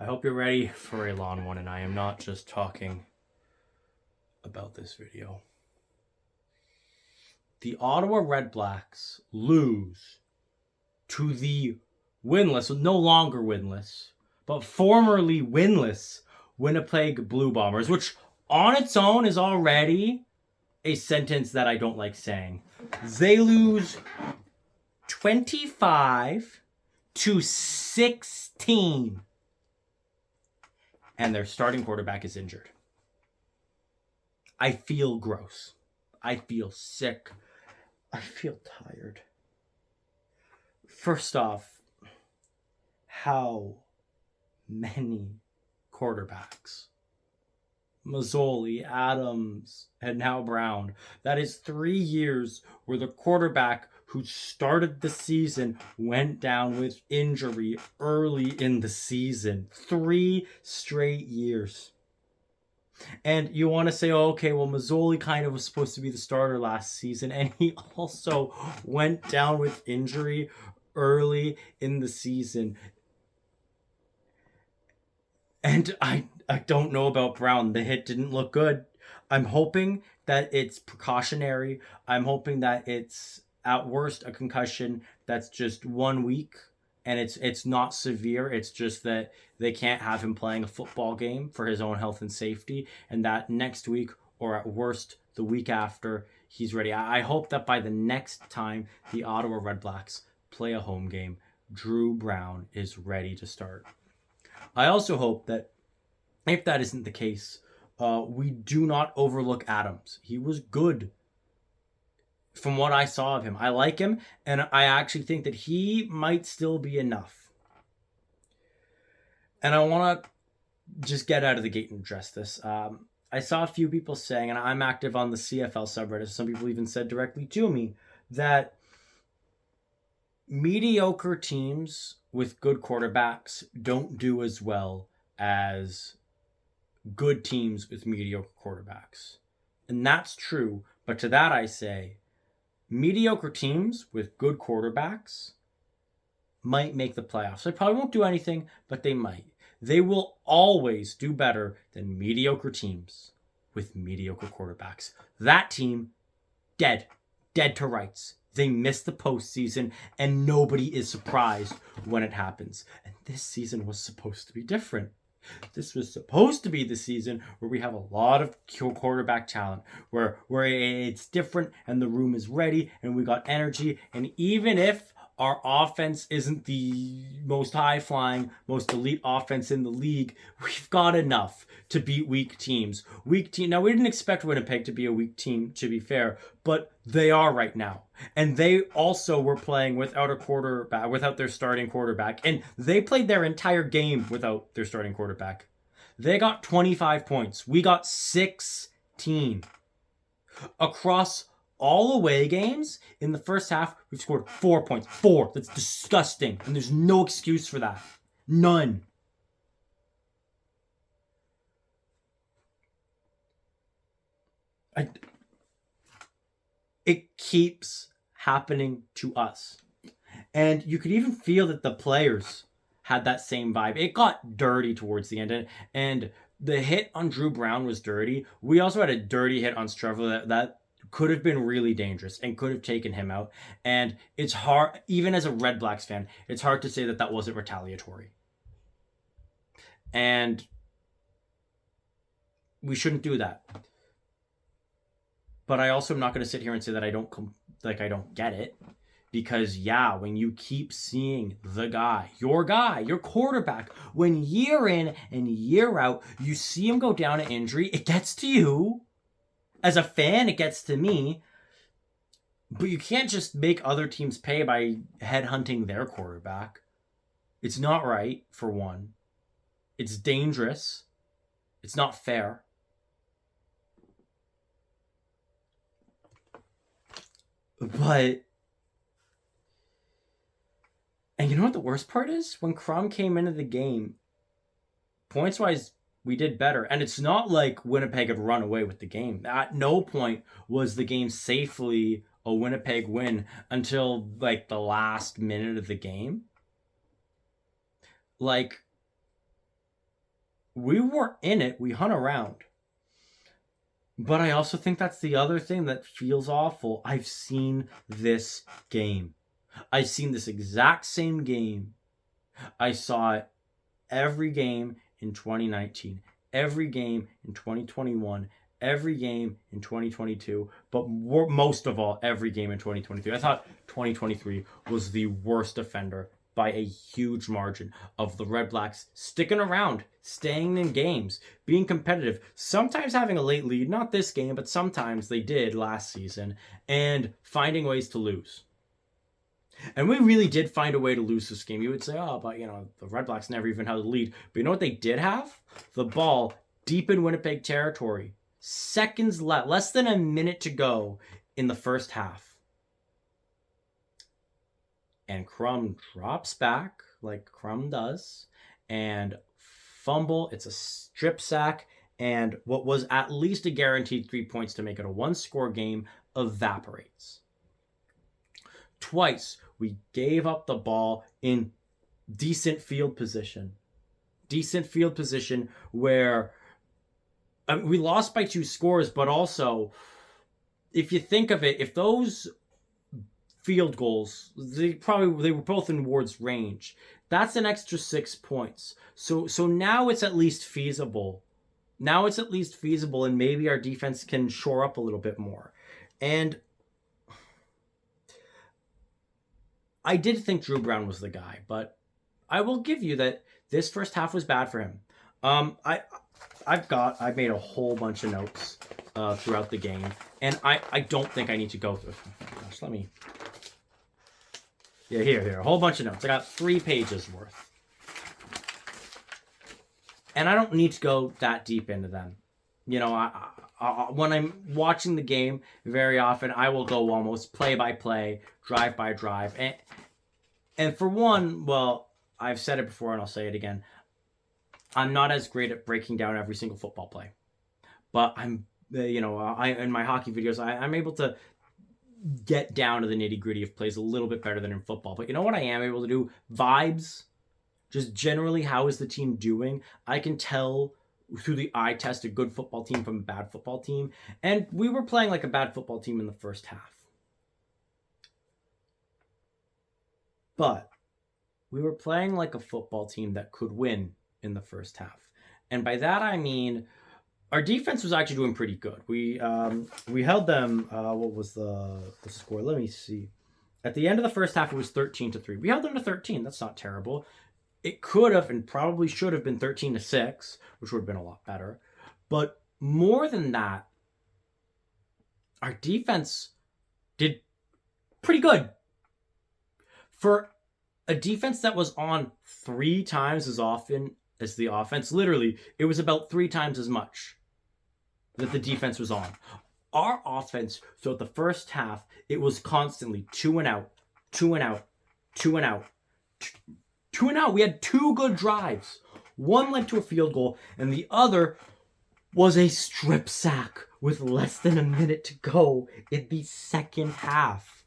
hope you're ready for a long one, and I am not just talking about this video. The Ottawa REDBLACKS lose to the winless, no longer winless, but formerly winless Winnipeg Blue Bombers, which on its own is already a sentence that I don't like saying. They lose 25-16. And their starting quarterback is injured. I feel gross. I feel sick. I feel tired. First off, how many quarterbacks? Mazzoli, Adams, and now Brown. That is 3 years where the quarterback who started the season went down with injury early in the season. 3 straight years. And you want to say, oh, okay, well, Mazzoli kind of was supposed to be the starter last season, and he also went down with injury early in the season. And I don't know about Brown. The hit didn't look good. I'm hoping that it's precautionary. I'm hoping that it's, at worst, a concussion that's just 1 week. And it's not severe. It's just that they can't have him playing a football game for his own health and safety. And that next week, or at worst, the week after, he's ready. I hope that by the next time the Ottawa REDBLACKS play a home game, Drew Brown is ready to start. I also hope that if that isn't the case, we do not overlook Adams. He was good from what I saw of him. I like him, and I actually think that he might still be enough. And I want to just get out of the gate and address this. I saw a few people saying, and I'm active on the CFL subreddit, some people even said directly to me, that mediocre teams with good quarterbacks don't do as well as good teams with mediocre quarterbacks. And that's true, but to that I say, mediocre teams with good quarterbacks might make the playoffs. They probably won't do anything, but they might. They will always do better than mediocre teams with mediocre quarterbacks. That team, dead to rights. They missed the postseason, and nobody is surprised when it happens. And this season was supposed to be different. This was supposed to be the season where we have a lot of quarterback talent, where it's different and the room is ready and we got energy. And even if our offense isn't the most high-flying, most elite offense in the league, we've got enough to beat weak teams. Now, we didn't expect Winnipeg to be a weak team, to be fair, but they are right now. And they also were playing without a quarterback, without their starting quarterback. And they played their entire game without their starting quarterback. They got 25 points. We got 16. Across all away games, in the first half, we've scored 4 points. 4. That's disgusting. And there's no excuse for that. None. It keeps happening to us. And you could even feel that the players had that same vibe. It got dirty towards the end. And the hit on Drew Brown was dirty. We also had a dirty hit on Strevler that could have been really dangerous and could have taken him out. And it's hard, even as a REDBLACKS fan, it's hard to say that that wasn't retaliatory. And we shouldn't do that. But I also am not going to sit here and say that I don't get it. Because, yeah, when you keep seeing the guy, your quarterback, when year in and year out, you see him go down to injury, it gets to you. As a fan, it gets to me. But you can't just make other teams pay by headhunting their quarterback. It's not right, for one. It's dangerous. It's not fair. But, and you know what the worst part is? When Crum came into the game, points-wise, we did better. And it's not like Winnipeg had run away with the game. At no point was the game safely a Winnipeg win until, like, the last minute of the game. Like, we were in it. We hung around. But I also think that's the other thing that feels awful. I've seen this game. I've seen this exact same game. I saw it every game in 2019, every game in 2021, every game in 2022, but most of all, every game in 2023. I thought 2023 was the worst offender by a huge margin of the Red Blacks sticking around, staying in games, being competitive, sometimes having a late lead, not this game, but sometimes they did last season, and finding ways to lose. And we really did find a way to lose this game. You would say, oh, but, the Red Blacks never even had the lead. But you know what they did have? The ball deep in Winnipeg territory. Seconds left, less than a minute to go in the first half. And Crum drops back like Crum does and fumble. It's a strip sack. And what was at least a guaranteed 3 points to make it a one-score game evaporates. Twice, we gave up the ball in decent field position. Decent field position where we lost by 2 scores, but also, if you think of it, if those field goals, they were both in Ward's range, that's an extra 6 points. So now it's at least feasible. Now it's at least feasible, and maybe our defense can shore up a little bit more. And I did think Drew Brown was the guy, but I will give you that this first half was bad for him. I made a whole bunch of notes throughout the game, and I don't think I need to go through. Oh gosh, let me. Yeah, here, a whole bunch of notes. I got 3 pages worth, and I don't need to go that deep into them. When I'm watching the game, very often I will go almost play by play, drive by drive, and for one, well, I've said it before and I'll say it again. I'm not as great at breaking down every single football play, but I'm, in my hockey videos, I'm able to get down to the nitty gritty of plays a little bit better than in football. But you know what I am able to do? Vibes. Just generally, how is the team doing? I can tell through the eye test a good football team from a bad football team. And we were playing like a bad football team in the first half. But we were playing like a football team that could win in the first half. And by that I mean our defense was actually doing pretty good. We held them, what was the score? Let me see. At the end of the first half, it was 13-3. We held them to 13. That's not terrible. It could have and probably should have been 13-6, which would have been a lot better. But more than that, our defense did pretty good. For a defense that was on 3 times as often as the offense, literally, it was about 3 times as much that the defense was on. Our offense, throughout the first half, it was constantly 2 and out, 2 and out, 2 and out, 2 and out. We had 2 good drives. One led to a field goal, and the other was a strip sack with less than a minute to go in the second half.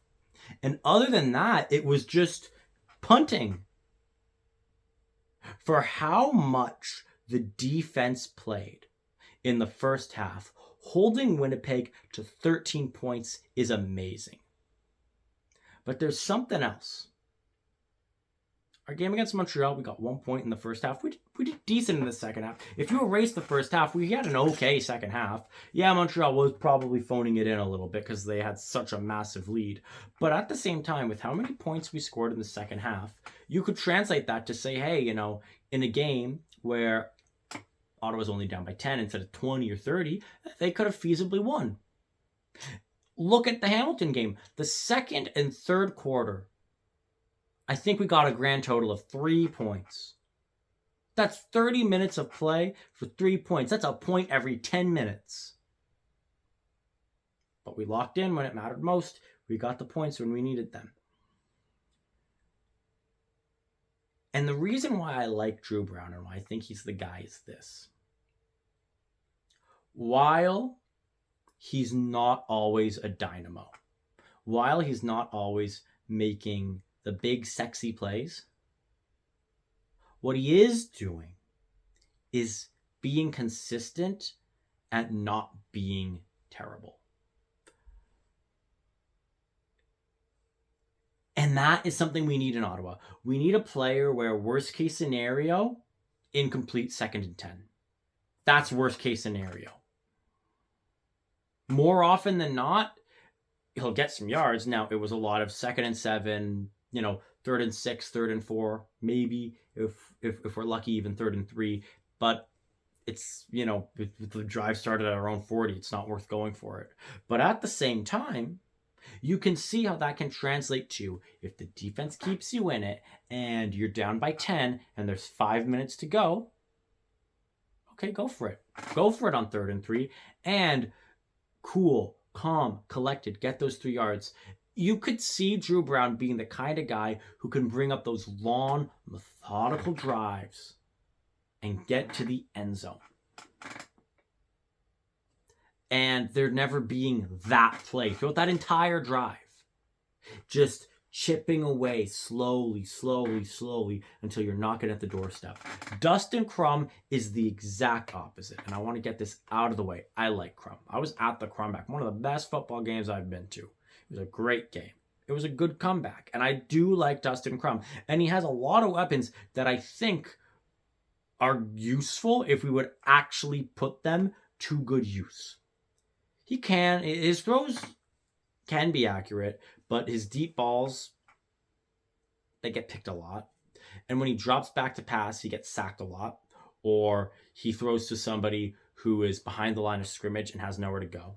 And other than that, it was just punting. For how much the defense played in the first half, holding Winnipeg to 13 points is amazing. But there's something else. Our game against Montreal, we got 1 point in the first half. We did decent in the second half. If you erase the first half, we had an okay second half. Yeah, Montreal was probably phoning it in a little bit because they had such a massive lead. But at the same time, with how many points we scored in the second half, you could translate that to say, hey, in a game where Ottawa's only down by 10 instead of 20 or 30, they could have feasibly won. Look at the Hamilton game. The second and third quarter, I think we got a grand total of 3 points. That's 30 minutes of play for 3 points. That's a point every 10 minutes. But we locked in when it mattered most. We got the points when we needed them. And the reason why I like Drew Brown and why I think he's the guy is this. While he's not always a dynamo, while he's not always making the big sexy plays, what he is doing is being consistent at not being terrible. And that is something we need in Ottawa. We need a player where worst case scenario, incomplete 2nd and 10. That's worst case scenario. More often than not, he'll get some yards. Now, it was a lot of 2nd and 7, 3rd and 6, 3rd and 4, maybe if we're lucky, even 3rd and 3. But it's, if the drive started at our own 40, it's not worth going for it. But at the same time, you can see how that can translate to if the defense keeps you in it and you're down by 10 and there's 5 minutes to go. Okay, go for it. Go for it on 3rd and 3 and cool, calm, collected, get those 3 yards. You could see Drew Brown being the kind of guy who can bring up those long, methodical drives and get to the end zone. And there never being that play throughout that entire drive. Just chipping away slowly until you're knocking at the doorstep. Dustin Crum is the exact opposite. And I want to get this out of the way. I like Crum. I was at the Crumback, one of the best football games I've been to. It was a great game. It was a good comeback. And I do like Dustin Crum. And he has a lot of weapons that I think are useful if we would actually put them to good use. His throws can be accurate, but his deep balls, they get picked a lot. And when he drops back to pass, he gets sacked a lot. Or he throws to somebody who is behind the line of scrimmage and has nowhere to go.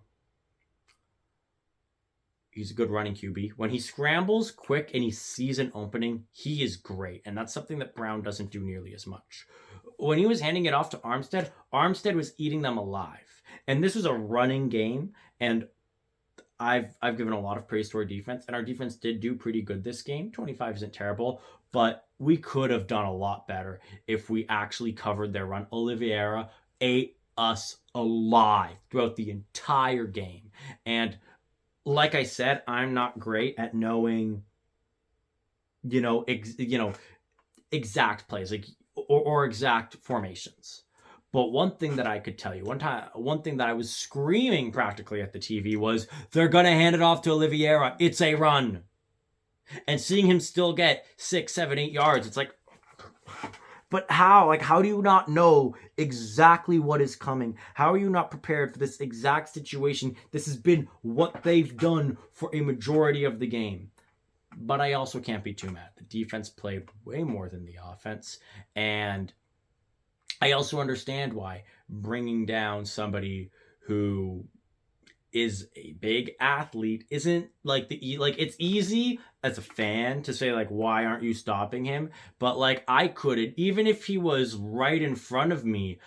He's a good running QB. When he scrambles quick and he sees an opening, he is great. And that's something that Brown doesn't do nearly as much. When he was handing it off to Armstead, Armstead was eating them alive. And this was a running game. And I've given a lot of praise to our defense. And our defense did do pretty good this game. 25 isn't terrible. But we could have done a lot better if we actually covered their run. Oliveira ate us alive throughout the entire game. And like I said, I'm not great at knowing, exact plays or exact formations. But one thing that I could tell you, one thing that I was screaming practically at the TV was, they're going to hand it off to Oliveira. It's a run. And seeing him still get 6, 7, 8 yards, it's like, but how? Like, how do you not know exactly what is coming? How are you not prepared for this exact situation? This has been what they've done for a majority of the game. But I also can't be too mad. The defense played way more than the offense. And I also understand why bringing down somebody who is a big athlete isn't it's easy as a fan to say, why aren't you stopping him? But I couldn't, even if he was right in front of me,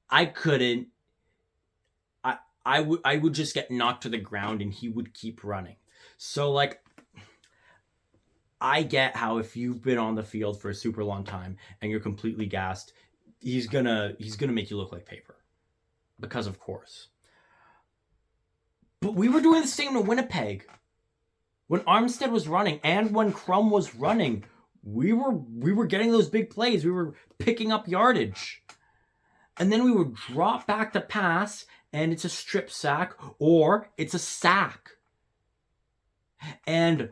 I couldn't. I would just get knocked to the ground and he would keep running. So I get how if you've been on the field for a super long time and you're completely gassed, he's gonna make you look like paper. Because of course. But we were doing the same to Winnipeg. When Armstead was running and when Crum was running, we were getting those big plays. We were picking up yardage. And then we would drop back to pass and it's a strip sack or it's a sack. And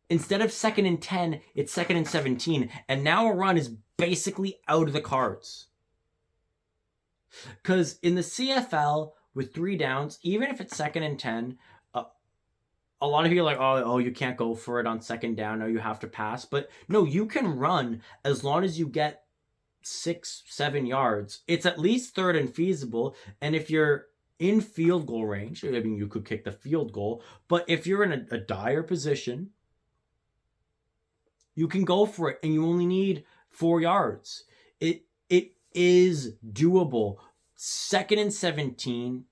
instead of 2nd and 10, it's 2nd and 17. And now a run is basically out of the cards. Because in the CFL, with 3 downs, even if it's 2nd and 10, a lot of people are like, oh, you can't go for it on 2nd down. No, you have to pass. But no, you can run as long as you get 6, 7 yards. It's at least 3rd and feasible. And if you're in field goal range, I mean, you could kick the field goal. But if you're in a dire position, you can go for it. And you only need 4 yards. It is doable. 2nd and 17,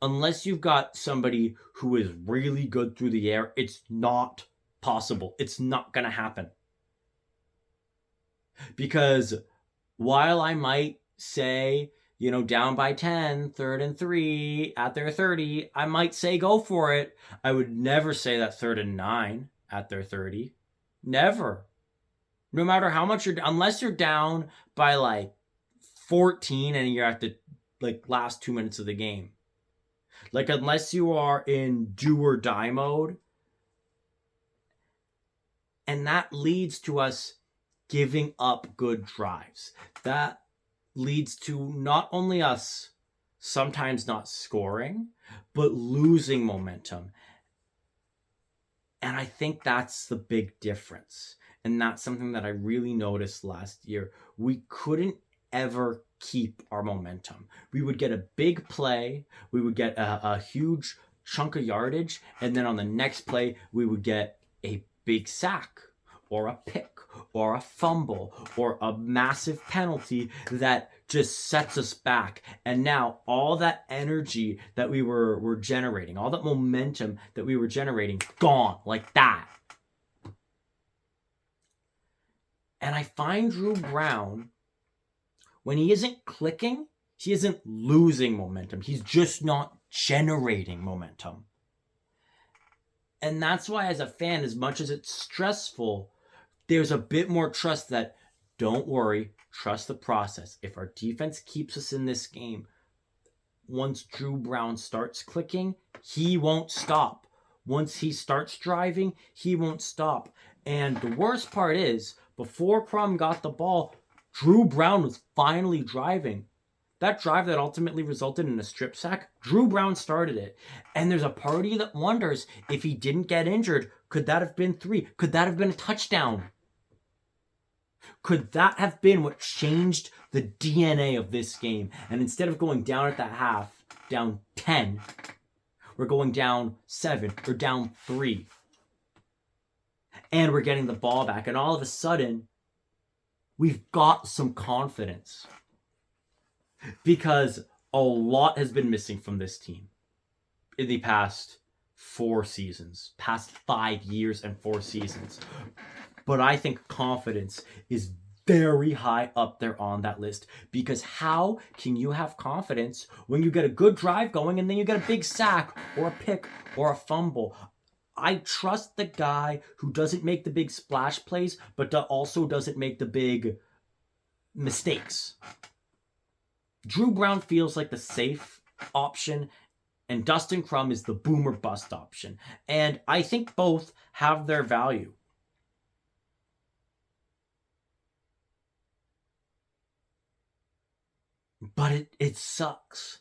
unless you've got somebody who is really good through the air, it's not possible. It's not going to happen. Because while I might say, down by 10, 3rd and 3 at their 30, I might say go for it. I would never say that 3rd and 9 at their 30. Never. No matter how much unless you're down by like 14 and you're at the like last 2 minutes of the game. Like unless you are in do or die mode. And that leads to us giving up good drives. That leads to not only us sometimes not scoring, but losing momentum. And I think that's the big difference. And that's something that I really noticed last year. We couldn't ever keep our momentum. We would get a big play, we would get a huge chunk of yardage, and then on the next play, we would get a big sack or a pick or a fumble or a massive penalty that just sets us back. And now all that energy that we were generating, all that momentum that we were generating, gone like that. And I find Drew Brown, when he isn't clicking, he isn't losing momentum. He's just not generating momentum. And that's why, as a fan, as much as it's stressful, there's a bit more trust that, don't worry, trust the process. If our defense keeps us in this game, once Drew Brown starts clicking, he won't stop. Once he starts driving, he won't stop. And the worst part is, before Crum got the ball, Drew Brown was finally driving. That drive that ultimately resulted in a strip sack, Drew Brown started it. And there's a party that wonders, if he didn't get injured, could that have been 3? Could that have been a touchdown? Could that have been what changed the DNA of this game? And instead of going down at the half, down 10, we're going down 7 or down 3. And we're getting the ball back. And all of a sudden, we've got some confidence. Because a lot has been missing from this team in the past 4 seasons, past 5 years and 4 seasons. But I think confidence is very high up there on that list, because how can you have confidence when you get a good drive going and then you get a big sack or a pick or a fumble? I trust the guy who doesn't make the big splash plays, but also doesn't make the big mistakes. Drew Brown feels like the safe option, and Dustin Crum is the boom or bust option. And I think both have their value. But it sucks.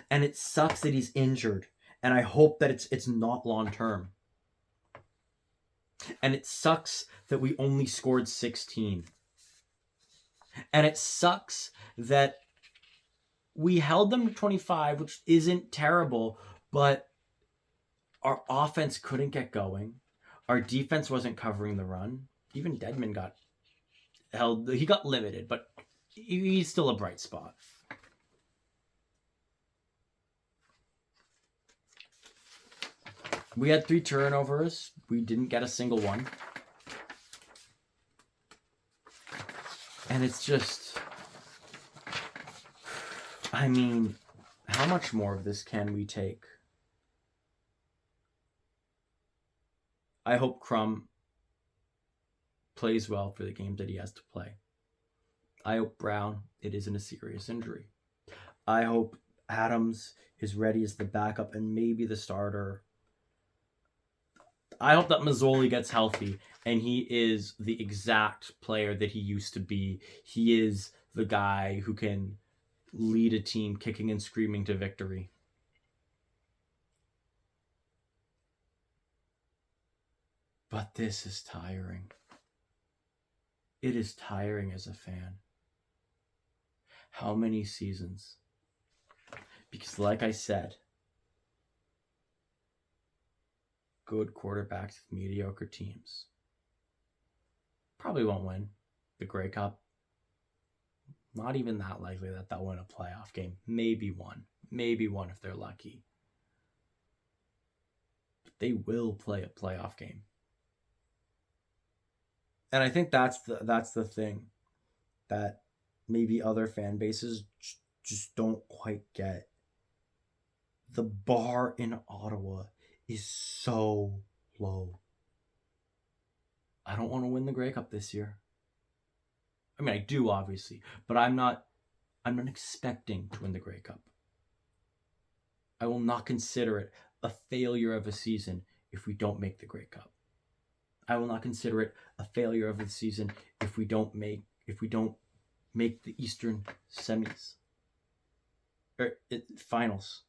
And it sucks that he's injured. And I hope that it's not long term. And it sucks that we only scored 16. And it sucks that we held them to 25, which isn't terrible, but our offense couldn't get going. Our defense wasn't covering the run. Even Dedman got held. He got limited, but he's still a bright spot. We had 3 turnovers. We didn't get a single one. And it's just, I mean, how much more of this can we take? I hope Crum plays well for the games that he has to play. I hope Brown, it isn't a serious injury. I hope Adams is ready as the backup and maybe the starter. I hope that Mazzoli gets healthy and he is the exact player that he used to be. He is the guy who can lead a team kicking and screaming to victory. But this is tiring. It is tiring as a fan. How many seasons? Because like I said, good quarterbacks with mediocre teams probably won't win the Grey Cup. Not even that likely that they'll win a playoff game. Maybe one if they're lucky. But they will play a playoff game. And I think that's the thing that maybe other fan bases just don't quite get. The bar in Ottawa is so low. I don't want to win the Grey Cup this year. I mean, I do, obviously, but I'm not expecting to win the Grey Cup. I will not consider it a failure of a season if we don't make the Grey Cup. I will not consider it a failure of the season if we don't make the Eastern semis or finals.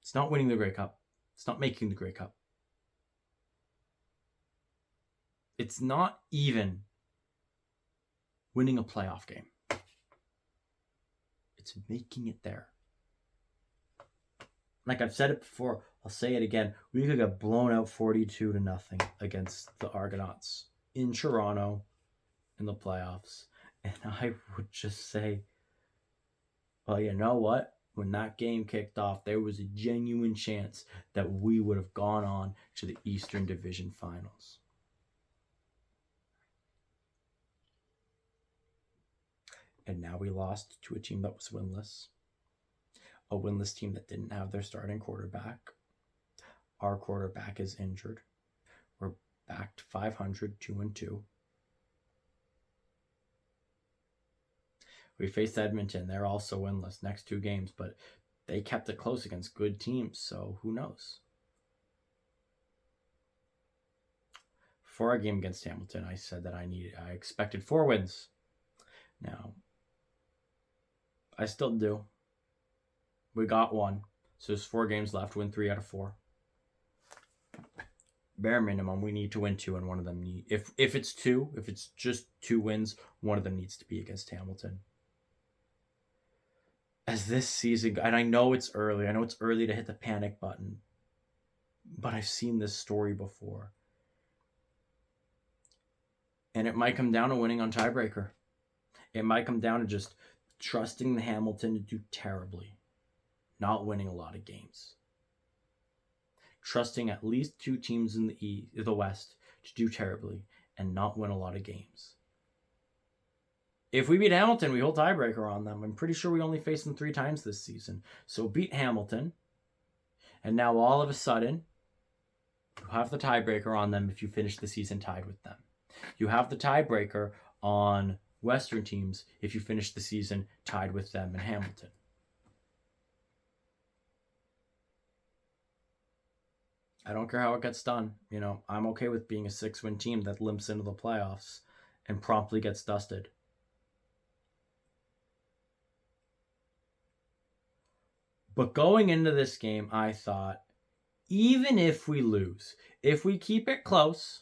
It's not winning the Grey Cup. It's not making the Grey Cup. It's not even winning a playoff game. It's making it there. Like I've said it before, I'll say it again. We could get blown out 42-0 against the Argonauts in Toronto in the playoffs. And I would just say, well, you know what? When that game kicked off, there was a genuine chance that we would have gone on to the Eastern Division Finals. And now we lost to a team that was winless. A winless team that didn't have their starting quarterback. Our quarterback is injured. We're back to 500, 2-2. We faced Edmonton. They're also winless next 2 games, but they kept it close against good teams, so who knows? For our game against Hamilton, I said that I expected 4 wins. Now, I still do. We got 1. So there's 4 games left. Win 3 out of 4. Bare minimum, we need to win 2, and one of them if it's just 2 wins, one of them needs to be against Hamilton. As this season, and I know it's early to hit the panic button, but I've seen this story before. And it might come down to winning on tiebreaker. It might come down to just trusting the Hamilton to do terribly, not winning a lot of games. Trusting at least 2 teams in the West to do terribly and not win a lot of games. If we beat Hamilton, we hold tiebreaker on them. I'm pretty sure we only faced them 3 times this season. So beat Hamilton, and now all of a sudden, you have the tiebreaker on them if you finish the season tied with them. You have the tiebreaker on Western teams if you finish the season tied with them in Hamilton. I don't care how it gets done. I'm okay with being a 6-win team that limps into the playoffs and promptly gets dusted. But going into this game, I thought, even if we lose, if we keep it close,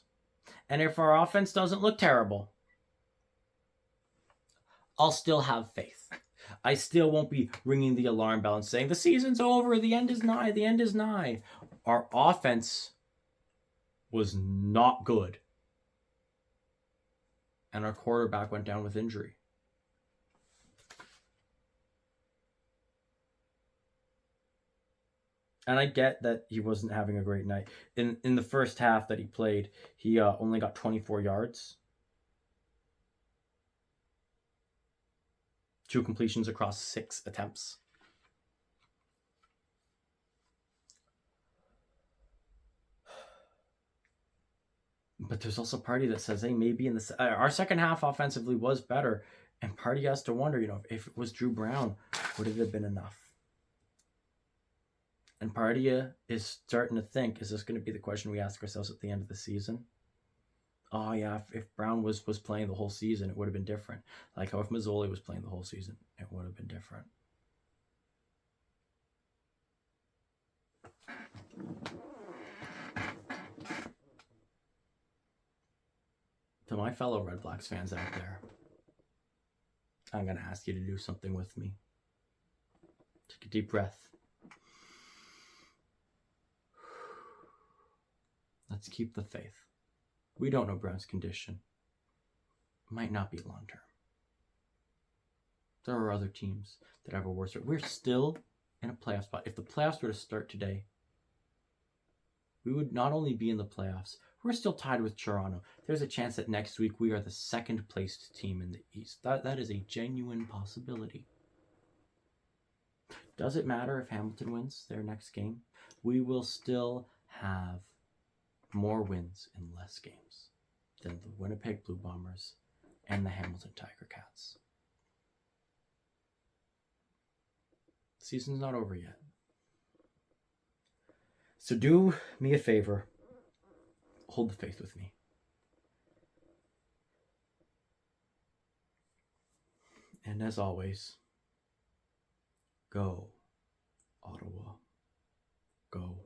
and if our offense doesn't look terrible, I'll still have faith. I still won't be ringing the alarm bell and saying, the season's over, the end is nigh, the end is nigh. Our offense was not good. And our quarterback went down with injury. And I get that he wasn't having a great night. In the first half that he played, he only got 24 yards. 2 completions across 6 attempts. But there's also party that says, hey, maybe in our second half offensively was better. And party has to wonder, if it was Drew Brown, would it have been enough? And Pardia is starting to think, is this going to be the question we ask ourselves at the end of the season? Oh, yeah, if Brown was playing the whole season, it would have been different. Like how if Mazzoli was playing the whole season, it would have been different. To my fellow Red Blacks fans out there, I'm going to ask you to do something with me. Take a deep breath. Let's keep the faith. We don't know Brown's condition. It might not be long term. There are other teams that have a worse. We're still in a playoff spot. If the playoffs were to start today, we would not only be in the playoffs, we're still tied with Toronto. There's a chance that next week we are the 2nd placed team in the East. That is a genuine possibility. Does it matter if Hamilton wins their next game? We will still have more wins in less games than the Winnipeg Blue Bombers and the Hamilton Tiger Cats. The season's not over yet. So do me a favor. Hold the faith with me. And as always, go, Ottawa. Go.